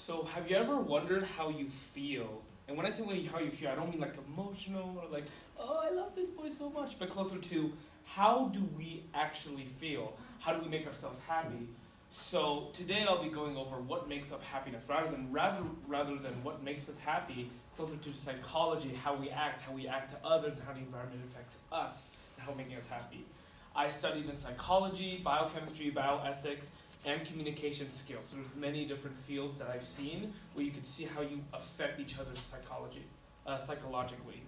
So have you ever wondered how you feel? And when I say how you feel, I don't mean like emotional or like, oh, I love this boy so much, but closer to how do we actually feel? How do we make ourselves happy? So today I'll be going over what makes up happiness, rather than what makes us happy, closer to psychology, how we act to others, and how the environment affects us, and how making us happy. I studied in psychology, biochemistry, bioethics, and communication skills. So there's many different fields that I've seen where you can see how you affect each other's psychologically.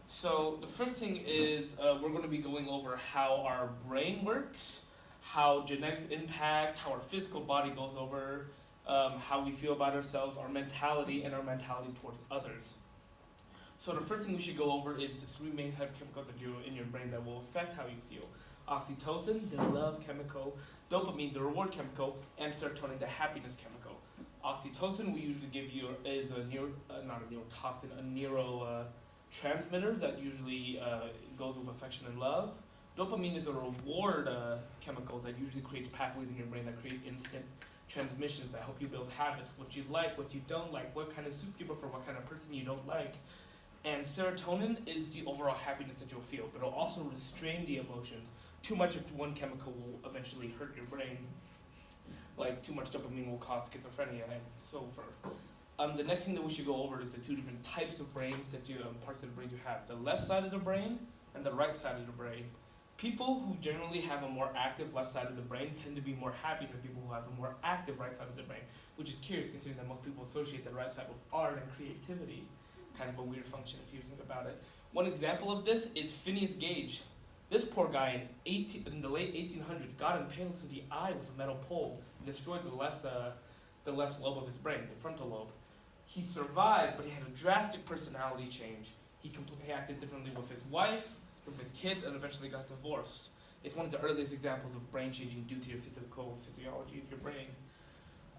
So the first thing is we're going to be going over how our brain works, how genetics impact, how our physical body goes over, how we feel about ourselves, our mentality, and our mentality towards others. So the first thing we should go over is the three main type of chemicals that you in your brain that will affect how you feel. Oxytocin, the love chemical, dopamine, the reward chemical, and serotonin, the happiness chemical. Oxytocin we usually give you is not a neurotoxin, a neurotransmitter that usually goes with affection and love. Dopamine is a reward chemical that usually creates pathways in your brain that create instant transmissions that help you build habits, what you like, what you don't like, what kind of soup you prefer, what kind of person you don't like. And serotonin is the overall happiness that you'll feel, but it'll also restrain the emotions. Too much of one chemical will eventually hurt your brain. Like too much dopamine will cause schizophrenia and so forth. The next thing that we should go over is the two different types of brains that parts of the brain you have. The left side of the brain and the right side of the brain. People who generally have a more active left side of the brain tend to be more happy than people who have a more active right side of the brain, which is curious considering that most people associate the right side with art and creativity. Kind of a weird function if you think about it. One example of this is Phineas Gage. This poor guy in the late 1800s got impaled to the eye with a metal pole and destroyed the left lobe of his brain, the frontal lobe. He survived, but he had a drastic personality change. He acted differently with his wife, with his kids, and eventually got divorced. It's one of the earliest examples of brain changing due to your physiology of your brain.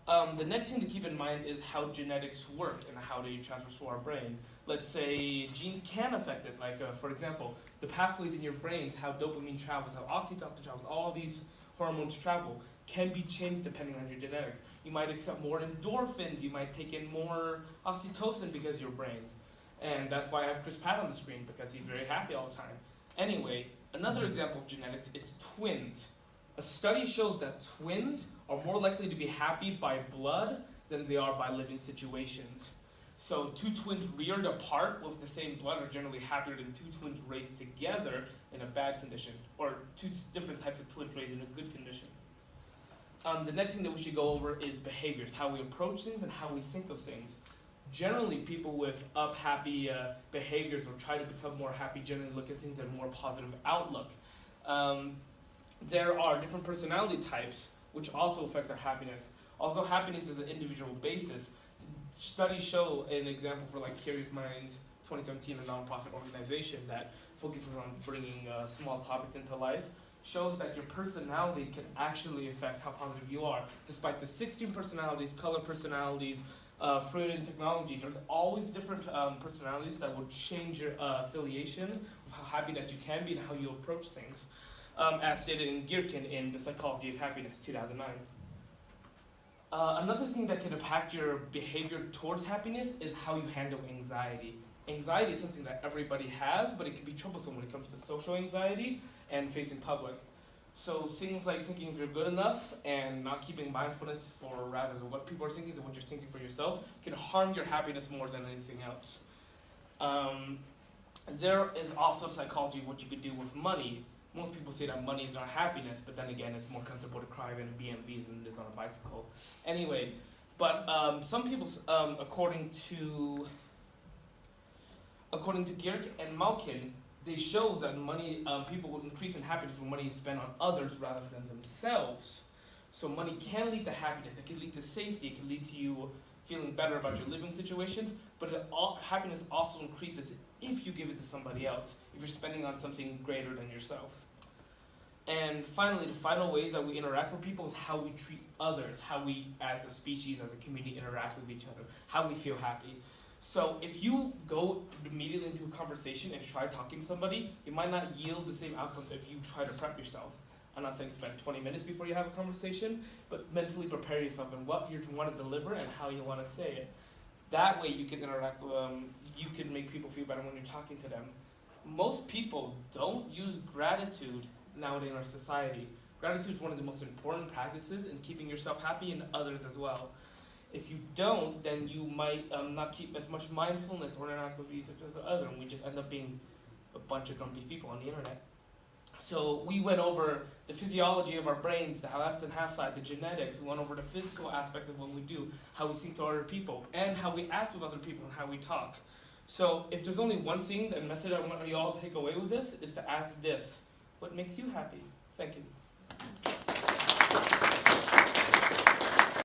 The next thing to keep in mind is how genetics work and how they transfer to our brain. Let's say genes can affect it, like for example, the pathways in your brain, how dopamine travels, how oxytocin travels, all these hormones travel, can be changed depending on your genetics. You might accept more endorphins, you might take in more oxytocin because of your brains. And that's why I have Chris Pratt on the screen, because he's very happy all the time. Anyway, another example of genetics is twins. A study shows that twins are more likely to be happy by blood than they are by living situations. So two twins reared apart with the same blood are generally happier than two twins raised together in a bad condition, or two different types of twins raised in a good condition. The next thing that we should go over is behaviors, how we approach things and how we think of things. Generally, people with happy behaviors or try to become more happy generally look at things in a more positive outlook. There are different personality types which also affect our happiness. Also, happiness is an individual basis. Studies show an example for like Curious Minds 2017, a nonprofit organization that focuses on bringing small topics into life, shows that your personality can actually affect how positive you are. Despite the 16 personalities, color personalities, Freudian technology, there's always different personalities that will change your affiliation with how happy that you can be and how you approach things, as stated in Gherkin in The Psychology of Happiness, 2009. Another thing that can impact your behavior towards happiness is how you handle anxiety. Anxiety is something that everybody has, but it can be troublesome when it comes to social anxiety and facing public. So things like thinking if you're good enough and not keeping mindfulness for rather than what people are thinking than what you're thinking for yourself can harm your happiness more than anything else. There is also psychology of what you could do with money. Most people say that money is not happiness, but then again, it's more comfortable to cry in a BMV than it is on a bicycle. Anyway, but some people, according to Gierk and Malkin, they show that money, people will increase in happiness when money is spent on others rather than themselves. So money can lead to happiness. It can lead to safety. It can lead to you feeling better about your living situations. But happiness also increases if you give it to somebody else, if you're spending on something greater than yourself. And finally, the final ways that we interact with people is how we treat others, how we as a species, as a community interact with each other, how we feel happy. So if you go immediately into a conversation and try talking to somebody, it might not yield the same outcome if you try to prep yourself. I'm not saying spend 20 minutes before you have a conversation, but mentally prepare yourself in what you want to deliver and how you want to say it. That way you can interact with you can make people feel better when you're talking to them. Most people don't use gratitude nowadays in our society. Gratitude is one of the most important practices in keeping yourself happy and others as well. If you don't, then you might not keep as much mindfulness or interact with each other, and we just end up being a bunch of grumpy people on the internet. So we went over the physiology of our brains, the left and half side, the genetics. We went over the physical aspect of what we do, how we speak to other people, and how we act with other people and how we talk. So if there's only one thing, the message I want you all to take away with this is to ask this: what makes you happy? Thank you.